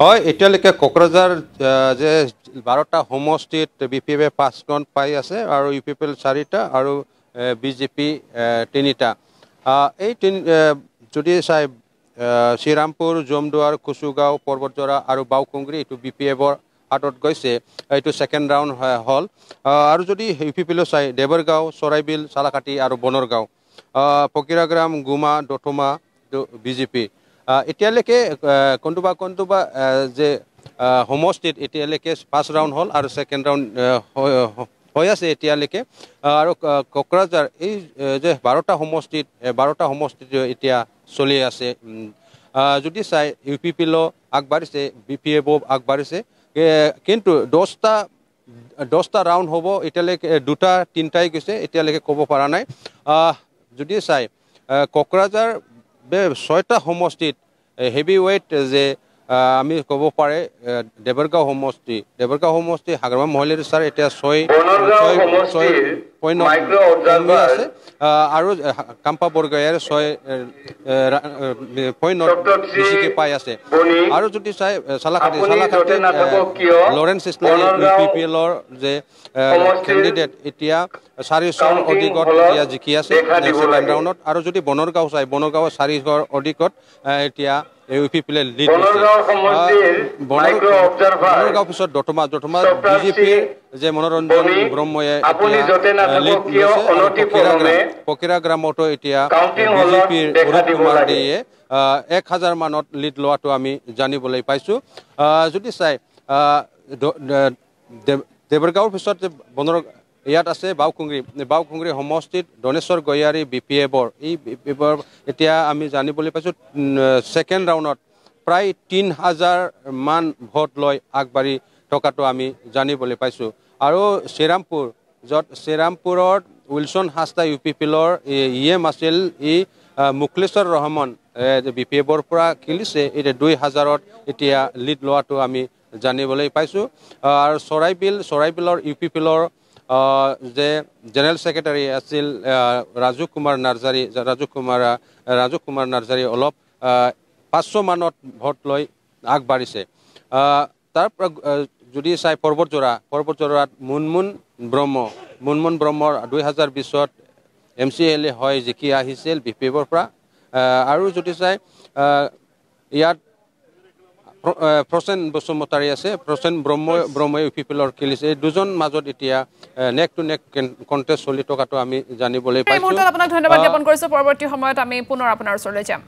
হয় এতিয়ালৈকে কোকৰাঝাৰ যে 12টা সমষ্টিত বিপিএফে 5খন পাই আছে আৰু ইউপিপিএল 4টা আৰু বিজেপি 3টা এই যদি চাই শ্ৰীৰামপুৰ জমদুৱাৰ কুচুগাঁও পৰ্বতজৰা আৰু বাউকুংগ্ৰি এইটো বিপিএফৰ হাতত গৈছে এইটো সেকেন্ড ৰাউণ্ড হ'ল আৰু যদি ইউপিপিএল চাই দেৱৰগাঁও চৰাইবিল চালাকাটি আৰু বনৰগাঁও ফকিৰাগ্ৰাম গুমা দথমা বিজেপি এতিয়ালৈকে কোনটোবা যে সমষ্টিত এতিয়ালৈকে 5 ৰাউণ্ড হ'ল আৰু সেকেন্ড ৰাউণ্ড হৈ আছে এতিয়ালৈকে আৰু কোকৰাঝাৰ এই যে 12টা সমষ্টিত এতিয়া চলি আছে যদি চাই ইউপিপিএল আগবাঢ়িছে বিপিএফও আগবাঢ়িছে কিন্তু 10টা ৰাউণ্ড হ'ব এতিয়ালৈকে 2টা 3টাই গৈছে এতিয়ালৈকে ক'ব পৰা নাই যদি চাই কোকৰাঝাৰ 6টা সমষ্টিত হেভি ৱেইট যে আমি ক'ব পাৰে দেৱৰগাঁও সমষ্টি হাগ্ৰামা মহিলাৰ ছাৰ এতিয়া 6 আছে আৰু কাম্পা বৰগয়াৰ 6 বেছিকৈ পাই আছে আৰু যদি চাই চালাকাটি লৰেন্স ইছলামী ইউপিপিএলৰ যে কেণ্ডিডেট এতিয়া 400ৰ অধিকত এতিয়া জিকি আছে সেকেন্ড ৰাউণ্ডত আৰু যদি বনৰগাঁও চাই বনৰগাঁও 400ৰ অধিকত এতিয়া ইউপিপিএল লিড বনৰগাঁও পিছত দথমা বিজেপিৰ যে মনোৰঞ্জন ব্ৰহ্ময়ে ফকিৰাগ্ৰামতো এতিয়া বিজেপিৰ অৰুপ কুমাৰ দেয়ে 1000 মানত লিড লোৱাটো আমি জানিবলৈ পাইছোঁ যদি চাই দেৱৰগাঁৱৰ পিছত ইয়াত আছে বাউকুংগ্ৰি সমষ্টিত দনেশ্বৰ গয়াৰী বিপিএফৰ এই বিপিএফৰ এতিয়া আমি জানিবলৈ পাইছোঁ সেকেন্ড ৰাউণ্ডত প্ৰায় 3000 মান ভোট লৈ আগবাঢ়ি থকাটো আমি জানিবলৈ পাইছোঁ আৰু শ্ৰীৰামপুৰত উইলছন হাস্তা ইউপিপিএলৰ ইএম আছিল মুখলেশ্বৰ ৰহমান বিপিএফৰ পৰা খেলিছে এতিয়া 2000ত এতিয়া লিড লোৱাটো আমি জানিবলৈ পাইছোঁ আৰু চৰাইবিলৰ ইউপিপিএলৰ যে জেনেৰেল ছেক্ৰেটাৰী আছিল ৰাজু কুমাৰ নাৰ্জাৰী অলপ 500 মানত ভোট লৈ আগবাঢ়িছে তাৰ পৰা যদি চাই পৰ্বতজৰাত মুনমুন ব্ৰহ্মৰ 2020ত MCLA হয় জিকি আহিছিল বিপিএফৰ পৰা আৰু যদি চাই ইয়াত প্ৰসেন বসুমতাৰী আছে প্ৰসেন ব্ৰহ্মই ইউপিপিএলৰ খেলিছে এই দুজন মাজত এতিয়া নেক টু নেক কণ্টেষ্ট চলি থকাটো আমি জানিবলৈ পাইছোঁ আপোনাক ধন্যবাদ জ্ঞাপন কৰিছোঁ পৰৱৰ্তী সময়ত আমি পুনৰ আপোনাৰ ওচৰলৈ যাম